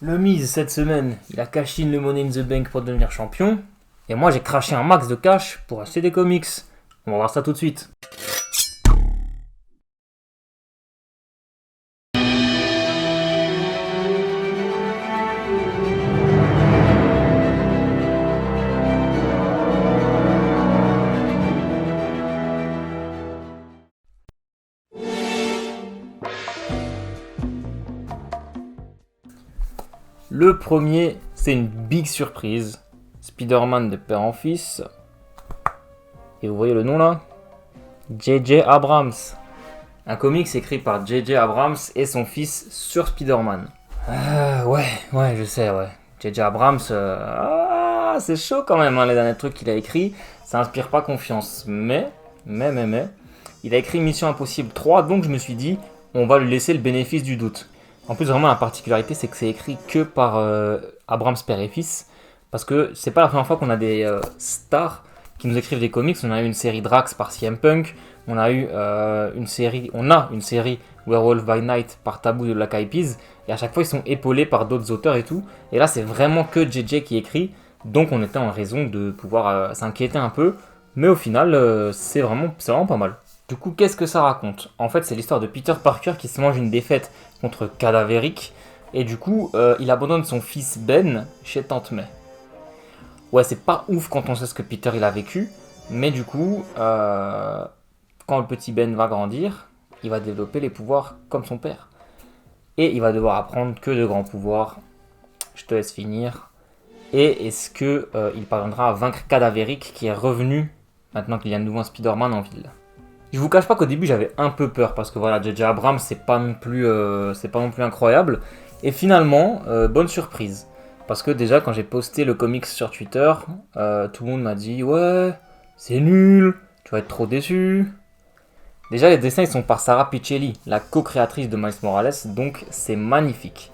Le Miz, cette semaine, il a cash in le Money in the Bank pour devenir champion. Et moi, j'ai craché un max de cash pour acheter des comics. On va voir ça tout de suite. Le premier, c'est une big surprise. Spider-Man de père en fils. Et vous voyez le nom là? J.J. Abrams. Un comics écrit par J.J. Abrams et son fils sur Spider-Man. Ouais, je sais, ouais. J.J. Abrams, c'est chaud quand même, hein, les derniers trucs qu'il a écrits. Ça inspire pas confiance. Mais, il a écrit Mission Impossible 3, donc je me suis dit, on va lui laisser le bénéfice du doute. En plus, vraiment, la particularité, c'est que c'est écrit que par Abrams père et fils. Parce que c'est pas la première fois qu'on a des stars qui nous écrivent des comics. On a eu une série Drax par CM Punk. On a eu une série Werewolf by Night par Taboo de Black Eyed Peas. Et à chaque fois, ils sont épaulés par d'autres auteurs et tout. Et là, c'est vraiment que JJ qui écrit. Donc, on était en raison de pouvoir s'inquiéter un peu. Mais au final, c'est vraiment pas mal. Du coup, qu'est-ce que ça raconte? En fait, c'est l'histoire de Peter Parker qui se mange une défaite contre Cadavéric. Et du coup, il abandonne son fils Ben chez Tante May. Ouais, c'est pas ouf quand on sait ce que Peter il a vécu. Mais du coup, quand le petit Ben va grandir, il va développer les pouvoirs comme son père. Et il va devoir apprendre que de grands pouvoirs. Je te laisse finir. Et est-ce que il parviendra à vaincre Cadavéric qui est revenu maintenant qu'il y a de nouveau un Spider-Man en ville? Je vous cache pas qu'au début j'avais un peu peur parce que voilà, J.J. Abrams c'est pas non plus incroyable. Et finalement, bonne surprise. Parce que déjà quand j'ai posté le comics sur Twitter, tout le monde m'a dit ouais, c'est nul, tu vas être trop déçu. Déjà les dessins ils sont par Sarah Pichelli, la co-créatrice de Miles Morales, donc c'est magnifique.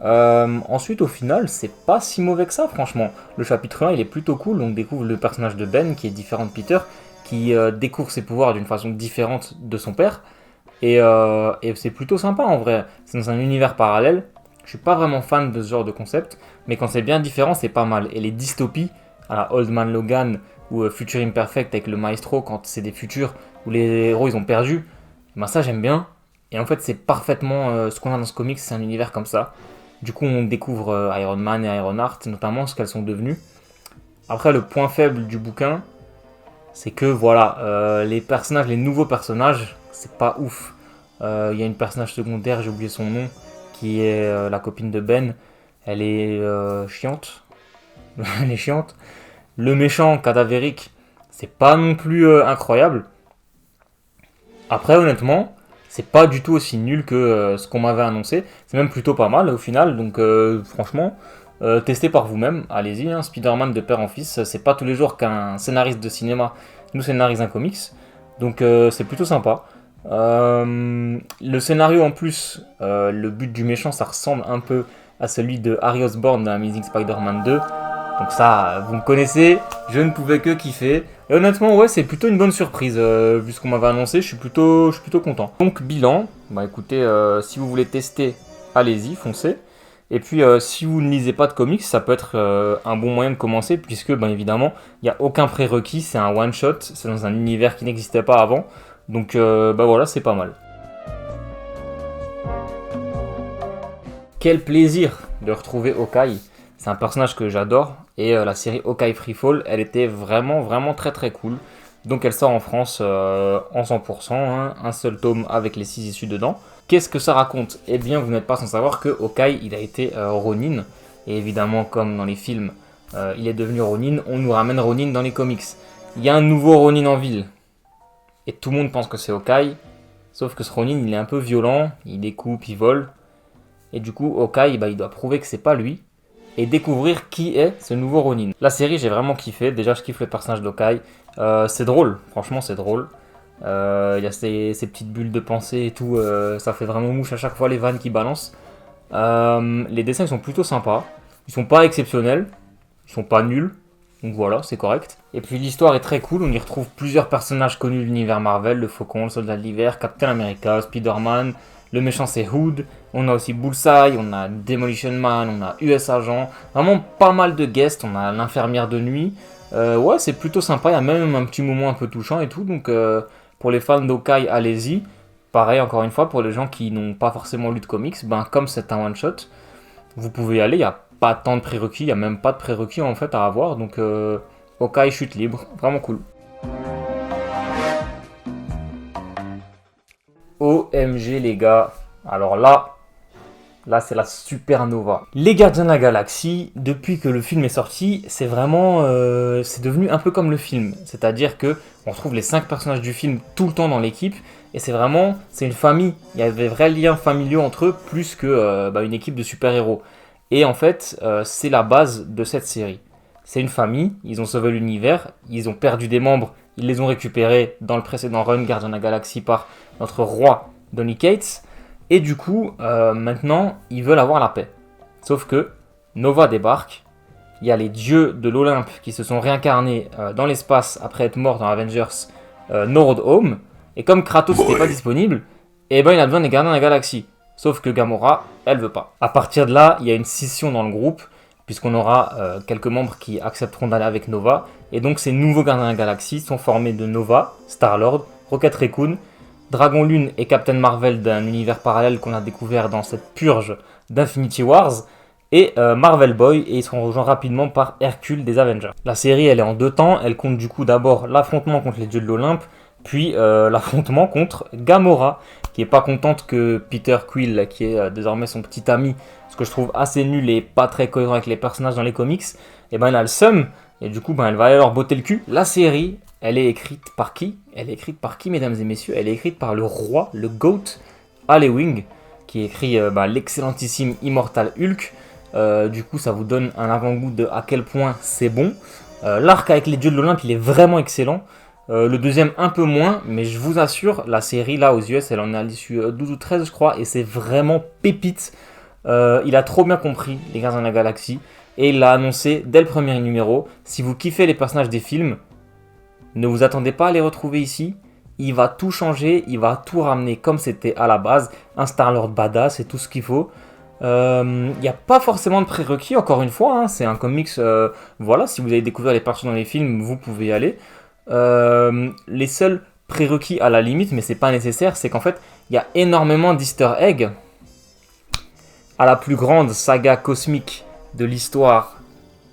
Ensuite au final c'est pas si mauvais que ça franchement. Le chapitre 1 il est plutôt cool, on découvre le personnage de Ben qui est différent de Peter, qui découvre ses pouvoirs d'une façon différente de son père. Et c'est plutôt sympa en vrai. C'est dans un univers parallèle. Je suis pas vraiment fan de ce genre de concept, mais quand c'est bien différent, c'est pas mal. Et les dystopies, à la Old Man Logan ou Future Imperfect avec le Maestro, quand c'est des futurs où les héros ils ont perdu, ben ça j'aime bien. Et en fait, c'est parfaitement ce qu'on a dans ce comics, c'est un univers comme ça. Du coup, on découvre Iron Man et Ironheart, notamment ce qu'elles sont devenues. Après, le point faible du bouquin, c'est que voilà, les nouveaux personnages, c'est pas ouf. Il y a une personnage secondaire, j'ai oublié son nom, qui est la copine de Ben. Elle est chiante. Elle est chiante. Le méchant, cadavérique, c'est pas non plus incroyable. Après, honnêtement, c'est pas du tout aussi nul que ce qu'on m'avait annoncé. C'est même plutôt pas mal au final. Donc, franchement, testez par vous-même. Allez-y, hein, Spider-Man de père en fils. C'est pas tous les jours qu'un scénariste de cinéma nous scénarise un comics. Donc, c'est plutôt sympa. Le scénario en plus, le but du méchant, ça ressemble un peu à celui de Harry Osborn dans Amazing Spider-Man 2. Donc ça, vous me connaissez, je ne pouvais que kiffer. Et honnêtement, ouais, c'est plutôt une bonne surprise. Vu ce qu'on m'avait annoncé, je suis plutôt content. Donc bilan, bah écoutez, si vous voulez tester, allez-y, foncez. Et puis si vous ne lisez pas de comics, ça peut être un bon moyen de commencer, puisque bah, évidemment, il n'y a aucun prérequis, c'est un one-shot, c'est dans un univers qui n'existait pas avant. Donc bah voilà, c'est pas mal. Quel plaisir de retrouver Hawkeye. C'est un personnage que j'adore. Et la série Hawkeye Freefall, elle était vraiment très très cool. Donc elle sort en France en 100%, hein, un seul tome avec les 6 issues dedans. Qu'est-ce que ça raconte? Eh bien, vous n'êtes pas sans savoir que Hawkeye, il a été Ronin. Et évidemment, comme dans les films, il est devenu Ronin, on nous ramène Ronin dans les comics. Il y a un nouveau Ronin en ville. Et tout le monde pense que c'est Hawkeye. Sauf que ce Ronin, il est un peu violent, il découpe, il vole. Et du coup, Hawkeye, bah, il doit prouver que c'est pas lui. Et découvrir qui est ce nouveau Ronin. La série, j'ai vraiment kiffé. Déjà, je kiffe le personnage d'Hawkeye. C'est drôle, franchement, c'est drôle. Il y a ces petites bulles de pensée et tout. Ça fait vraiment mouche à chaque fois les vannes qui balancent. Les dessins, ils sont plutôt sympas. Ils sont pas exceptionnels. Ils sont pas nuls. Donc voilà, c'est correct. Et puis l'histoire est très cool, on y retrouve plusieurs personnages connus de l'univers Marvel, le Faucon, le Soldat de l'Hiver, Captain America, Spider-Man, Le méchant c'est Hood, on a aussi Bullseye, on a Demolition Man, on a US Agent, vraiment pas mal de guests, on a l'infirmière de nuit. Ouais, c'est plutôt sympa, il y a même un petit moment un peu touchant et tout, donc pour les fans d'Hawkeye, allez-y. Pareil, encore une fois, pour les gens qui n'ont pas forcément lu de comics, ben comme c'est un one-shot, vous pouvez y aller, il n'y a pas tant de prérequis, il n'y a même pas de prérequis en fait à avoir, donc Hawkeye chute libre, vraiment cool. OMG les gars, alors là c'est la supernova. Les Gardiens de la Galaxie, depuis que le film est sorti, c'est vraiment, c'est devenu un peu comme le film. C'est-à-dire que on retrouve les 5 personnages du film tout le temps dans l'équipe, et c'est une famille. Il y a des vrais liens familiaux entre eux, plus que une équipe de super-héros. Et en fait, c'est la base de cette série. C'est une famille, ils ont sauvé l'univers, ils ont perdu des membres, ils les ont récupérés dans le précédent run Gardiens de la Galaxie par notre roi Donny Cates. Et du coup, maintenant, ils veulent avoir la paix. Sauf que Nova débarque, il y a les dieux de l'Olympe qui se sont réincarnés dans l'espace après être morts dans Avengers No Road Home. Et comme Kratos n'était pas disponible, et ben il a besoin des Gardiens de la Galaxie. Sauf que Gamora, elle veut pas. À partir de là, il y a une scission dans le groupe, puisqu'on aura quelques membres qui accepteront d'aller avec Nova. Et donc ces nouveaux Gardiens de la Galaxie sont formés de Nova, Star-Lord, Rocket Raccoon, Dragon Lune et Captain Marvel d'un univers parallèle qu'on a découvert dans cette purge d'Infinity Wars, et Marvel Boy, et ils seront rejoints rapidement par Hercule des Avengers. La série elle est en 2 temps, elle compte du coup d'abord l'affrontement contre les dieux de l'Olympe, puis l'affrontement contre Gamora, qui est pas contente que Peter Quill, qui est désormais son petit ami, ce que je trouve assez nul et pas très cohérent avec les personnages dans les comics, et ben elle a le seum, et du coup ben, elle va aller leur botter le cul. La série, elle est écrite par qui ? Elle est écrite par qui, mesdames et messieurs ? Elle est écrite par le roi, le GOAT, Al Ewing, qui écrit l'excellentissime Immortal Hulk. Du coup, ça vous donne un avant-goût de à quel point c'est bon. L'arc avec les dieux de l'Olympe, il est vraiment excellent. Le deuxième, un peu moins, mais je vous assure, la série, là, aux US, elle en est à l'issue 12 ou 13, je crois, et c'est vraiment pépite. Il a trop bien compris les Gardiens de la Galaxie, et il l'a annoncé dès le premier numéro. Si vous kiffez les personnages des films, ne vous attendez pas à les retrouver ici. Il va tout changer, il va tout ramener comme c'était à la base. Un Star-Lord badass et tout ce qu'il faut. Il n'y a pas forcément de prérequis, encore une fois. Hein, c'est un comics, voilà, si vous avez découvert les personnages dans les films, vous pouvez y aller. Les seuls prérequis à la limite, mais c'est pas nécessaire, c'est qu'en fait, il y a énormément d'easter eggs. À la plus grande saga cosmique de l'histoire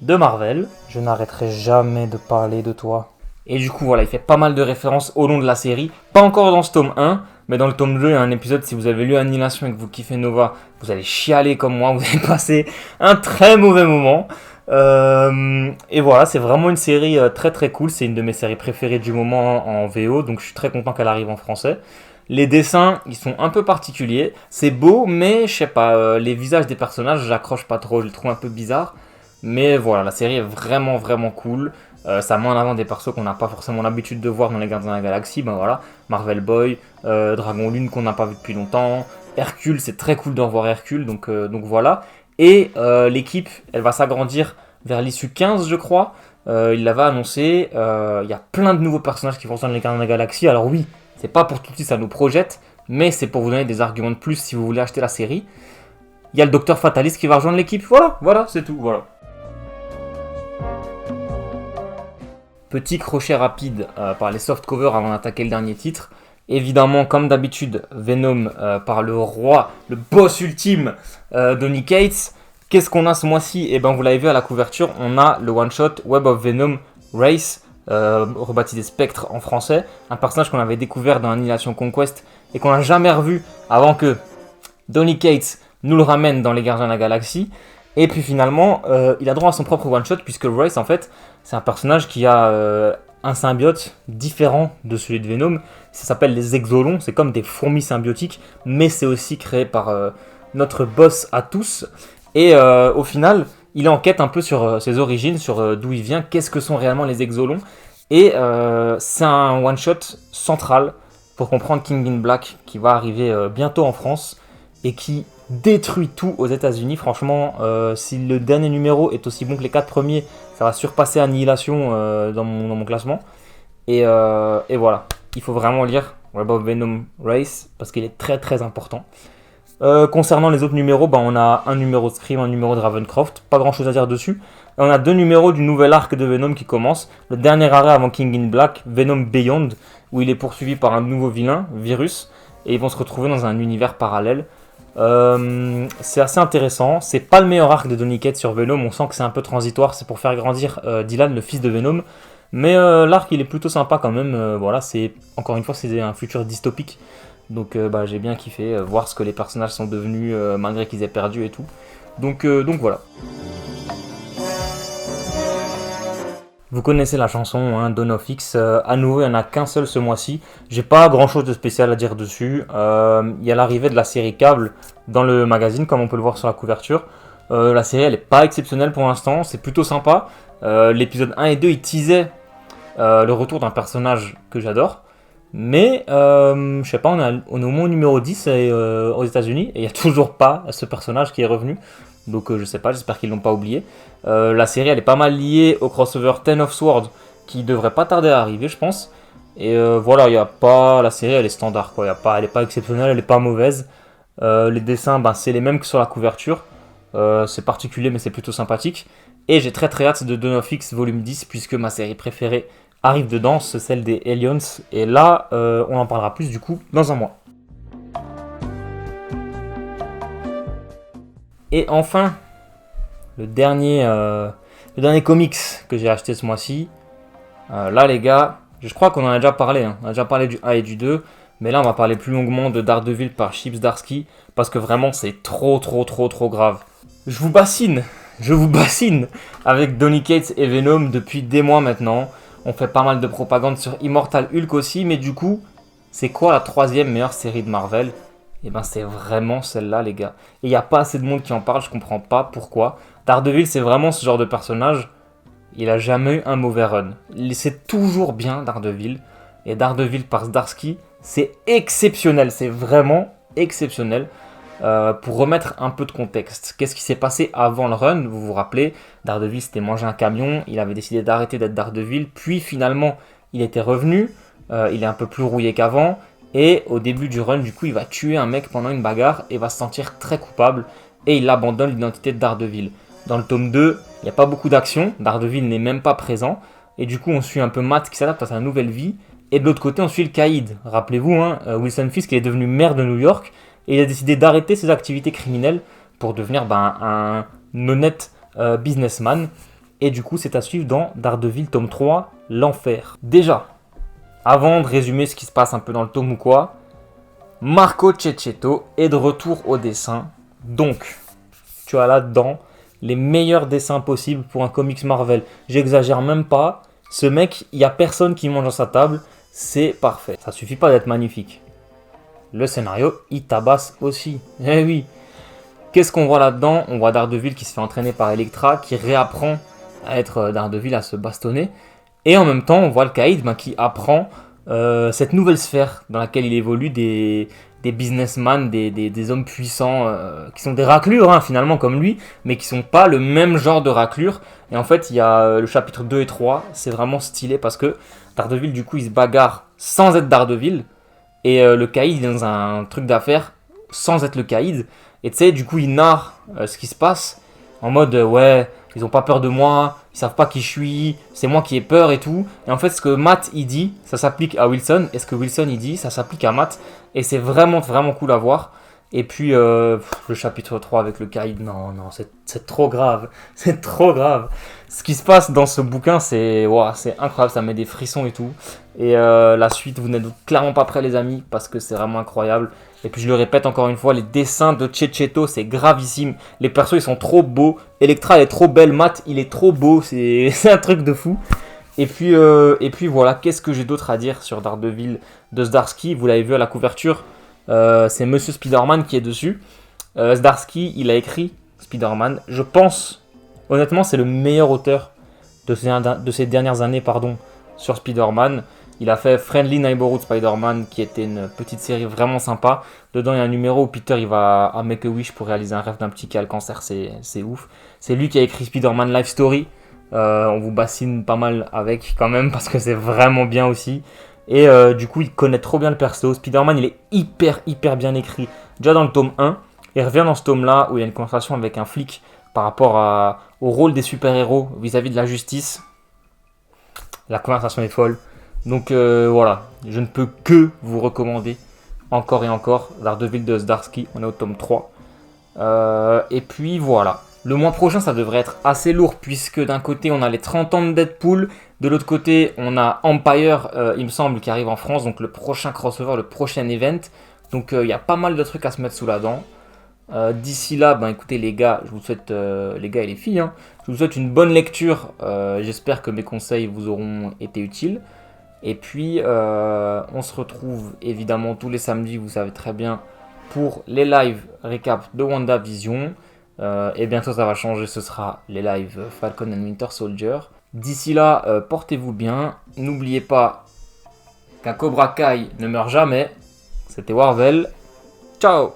de Marvel. Je n'arrêterai jamais de parler de toi. Et du coup, voilà, il fait pas mal de références au long de la série. Pas encore dans ce tome 1, mais dans le tome 2, il y a un épisode, si vous avez lu Annihilation et que vous kiffez Nova, vous allez chialer comme moi, vous allez passer un très mauvais moment. Et voilà, c'est vraiment une série très très cool. C'est une de mes séries préférées du moment en VO, donc je suis très content qu'elle arrive en français. Les dessins, ils sont un peu particuliers. C'est beau, mais je sais pas, les visages des personnages, j'accroche pas trop, je les trouve un peu bizarres. Mais voilà, la série est vraiment vraiment cool. Ça met en avant des persos qu'on n'a pas forcément l'habitude de voir dans les Gardiens de la Galaxie. Ben voilà, Marvel Boy, Dragon Lune qu'on n'a pas vu depuis longtemps, Hercule, c'est très cool de revoir Hercule, donc voilà. Et l'équipe, elle va s'agrandir vers l'issue 15, je crois. Il l'avait annoncé. Il y a plein de nouveaux personnages qui vont rejoindre les Gardiens de la Galaxie. Alors oui, c'est pas pour tout de suite, ça nous projette, mais c'est pour vous donner des arguments de plus si vous voulez acheter la série. Il y a le Docteur Fataliste qui va rejoindre l'équipe. Voilà, c'est tout, voilà. Petit crochet rapide par les softcovers avant d'attaquer le dernier titre. Évidemment, comme d'habitude, Venom par le roi, le boss ultime, Donny Cates. Qu'est-ce qu'on a ce mois-ci ? Eh ben, vous l'avez vu à la couverture, on a le one-shot Web of Venom Race, rebaptisé Spectre en français. Un personnage qu'on avait découvert dans Annihilation Conquest et qu'on n'a jamais revu avant que Donny Cates nous le ramène dans les Gardiens de la Galaxie. Et puis finalement, il a droit à son propre one-shot puisque Race, en fait, c'est un personnage qui a un symbiote différent de celui de Venom. Ça s'appelle les Exolons, c'est comme des fourmis symbiotiques, mais c'est aussi créé par notre boss à tous. Et au final, il est en quête un peu sur ses origines, sur d'où il vient, qu'est-ce que sont réellement les Exolons. Et c'est un one-shot central pour comprendre King in Black qui va arriver bientôt en France et qui détruit tout aux États-Unis. Franchement, si le dernier numéro est aussi bon que les 4 premiers, ça va surpasser Annihilation dans mon classement. Et voilà, il faut vraiment lire Web of Venom Race, parce qu'il est très très important. Concernant les autres numéros, on a un numéro de Scream, un numéro de Ravencroft, pas grand chose à dire dessus. Et on a 2 numéros du nouvel arc de Venom qui commence. Le dernier arrêt avant King in Black, Venom Beyond, où il est poursuivi par un nouveau vilain, Virus, et ils vont se retrouver dans un univers parallèle. C'est assez intéressant, c'est pas le meilleur arc de Donny Cates sur Venom, on sent que c'est un peu transitoire, c'est pour faire grandir Dylan, le fils de Venom. Mais l'arc il est plutôt sympa quand même, voilà, encore une fois c'est un futur dystopique. Donc j'ai bien kiffé voir ce que les personnages sont devenus malgré qu'ils aient perdu et tout. Donc voilà. Vous connaissez la chanson, hein, Dawn of X. À nouveau, il n'y en a qu'un seul ce mois-ci. J'ai pas grand chose de spécial à dire dessus. Il y a l'arrivée de la série Cable dans le magazine, comme on peut le voir sur la couverture. La série, elle est pas exceptionnelle pour l'instant. C'est plutôt sympa. L'épisode 1 et 2, ils teasaient le retour d'un personnage que j'adore. Mais, je sais pas, on est au moins au numéro 10 aux États-Unis. Et il n'y a toujours pas ce personnage qui est revenu. Donc je sais pas, j'espère qu'ils l'ont pas oublié. La série elle est pas mal liée au crossover Ten of Swords qui devrait pas tarder à arriver je pense. Et voilà, la série elle est standard quoi, elle est pas exceptionnelle, elle est pas mauvaise. Les dessins c'est les mêmes que sur la couverture. C'est particulier mais c'est plutôt sympathique. Et j'ai très très hâte de Dawn of X volume 10 puisque ma série préférée arrive dedans, c'est celle des Aliens. Et là on en parlera plus du coup dans un mois. Et enfin, le dernier comics que j'ai acheté ce mois-ci. Là, les gars, je crois qu'on en a déjà parlé. Hein. On a déjà parlé du 1 et du 2. Mais là, on va parler plus longuement de Daredevil par Chip Zdarsky. Parce que vraiment, c'est trop grave. Je vous bassine avec Donny Cates et Venom depuis des mois maintenant. On fait pas mal de propagande sur Immortal Hulk aussi. Mais du coup, c'est quoi la 3e meilleure série de Marvel ? Et c'est vraiment celle-là les gars. Et il n'y a pas assez de monde qui en parle, je comprends pas pourquoi. Daredevil c'est vraiment ce genre de personnage, il a jamais eu un mauvais run. C'est toujours bien Daredevil. Et Daredevil par Zdarsky, c'est exceptionnel, c'est vraiment exceptionnel. Pour remettre un peu de contexte, qu'est-ce qui s'est passé avant le run ? Vous vous rappelez, Daredevil s'était mangé un camion, il avait décidé d'arrêter d'être Daredevil, puis finalement il était revenu, il est un peu plus rouillé qu'avant. Et au début du run, du coup, il va tuer un mec pendant une bagarre et va se sentir très coupable. Et il abandonne l'identité de Daredevil. Dans le tome 2, il n'y a pas beaucoup d'action. Daredevil n'est même pas présent. Et du coup, on suit un peu Matt qui s'adapte à sa nouvelle vie. Et de l'autre côté, on suit le caïd. Rappelez-vous, Wilson Fisk il est devenu maire de New York. Et il a décidé d'arrêter ses activités criminelles pour devenir un honnête businessman. Et du coup, c'est à suivre dans Daredevil tome 3, l'enfer. Déjà, avant de résumer ce qui se passe un peu dans le tome ou quoi, Marco Checchetto est de retour au dessin. Donc, tu as là-dedans les meilleurs dessins possibles pour un comics Marvel. J'exagère même pas. Ce mec, il n'y a personne qui mange à sa table. C'est parfait. Ça suffit pas d'être magnifique. Le scénario, il tabasse aussi. Eh oui. Qu'est-ce qu'on voit là-dedans ? On voit Daredevil qui se fait entraîner par Elektra, qui réapprend à être Daredevil, à se bastonner. Et en même temps, on voit le caïd qui apprend cette nouvelle sphère dans laquelle il évolue des businessmen, des hommes puissants qui sont des raclures finalement comme lui, mais qui sont pas le même genre de raclures. Et en fait, il y a le chapitre 2 et 3, c'est vraiment stylé parce que Daredevil, du coup, il se bagarre sans être Daredevil. Et le caïd, il est dans un truc d'affaires sans être le caïd. Et tu sais, du coup, il narre ce qui se passe en mode ouais, ils ont pas peur de moi, ils savent pas qui je suis, c'est moi qui ai peur et tout. Et en fait, ce que Matt il dit, ça s'applique à Wilson, et ce que Wilson il dit, ça s'applique à Matt. Et c'est vraiment cool à voir. Et puis le chapitre 3 avec le caïd, non, c'est trop grave, c'est trop grave. Ce qui se passe dans ce bouquin, c'est incroyable, ça met des frissons et tout. Et la suite, vous n'êtes clairement pas prêts les amis, parce que c'est vraiment incroyable. Et puis je le répète encore une fois, les dessins de Checchetto, c'est gravissime. Les persos, ils sont trop beaux. Elektra, elle est trop belle. Matt, il est trop beau. C'est un truc de fou. Et puis voilà, qu'est-ce que j'ai d'autre à dire sur Daredevil de Zdarsky ? Vous l'avez vu à la couverture, c'est Monsieur Spider-Man qui est dessus. Zdarsky, il a écrit Spider-Man. Je pense, honnêtement, c'est le meilleur auteur de ces dernières années sur Spider-Man. Il a fait Friendly Neighborhood Spider-Man, qui était une petite série vraiment sympa. Dedans, il y a un numéro où Peter il va à Make-A-Wish pour réaliser un rêve d'un petit qui a le cancer, c'est ouf. C'est lui qui a écrit Spider-Man Life Story. On vous bassine pas mal avec quand même, parce que c'est vraiment bien aussi. Et du coup, il connaît trop bien le perso. Spider-Man, il est hyper bien écrit. Déjà dans le tome 1, il revient dans ce tome-là où il y a une conversation avec un flic par rapport au rôle des super-héros vis-à-vis de la justice. La conversation est folle. Donc voilà, je ne peux que vous recommander encore et encore Daredevil de Zdarsky. On est au tome 3. Et puis voilà. Le mois prochain, ça devrait être assez lourd puisque d'un côté, on a les 30 ans de Deadpool. De l'autre côté, on a Empire, il me semble, qui arrive en France. Donc le prochain crossover, le prochain event. Donc il y a pas mal de trucs à se mettre sous la dent. D'ici là, ben écoutez les gars, je vous souhaite, les gars et les filles, hein, je vous souhaite une bonne lecture. J'espère que mes conseils vous auront été utiles. Et puis, on se retrouve évidemment tous les samedis, vous savez très bien, pour les lives récap de WandaVision. Et bientôt ça va changer, ce sera les lives Falcon and Winter Soldier. D'ici là, portez-vous bien. N'oubliez pas qu'un Cobra Kai ne meurt jamais. C'était Warvel. Ciao!